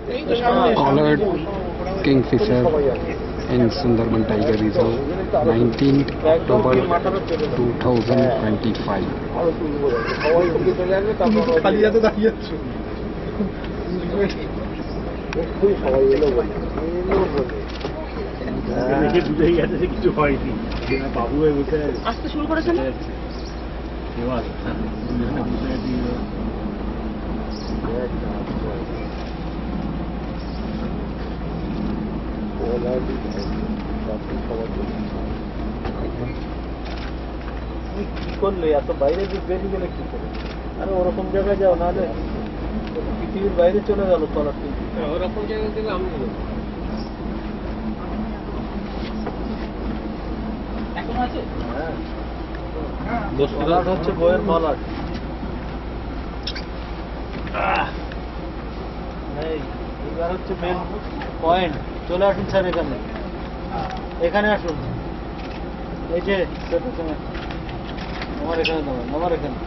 collared kingfisher in Sundarban Tiger Reserve, 19th October 2025. আসতে শুরু করেছে না? কি করলে এত বাইরে বেরিয়ে গেলে কি করে? আরে ওরকম জায়গায় যাও, নাহলে পৃথিবীর বাইরে চলে গেল তলার থেকে। ওরকম জায়গায় গেলে আমি মলাট হচ্ছে বইয়ের মলাট। এবার হচ্ছে মেন পয়েন্ট। চলে আসুন স্যার, এখানে আসুন। এই যে আমার এখানে দাঁড়ান, আমার এখানে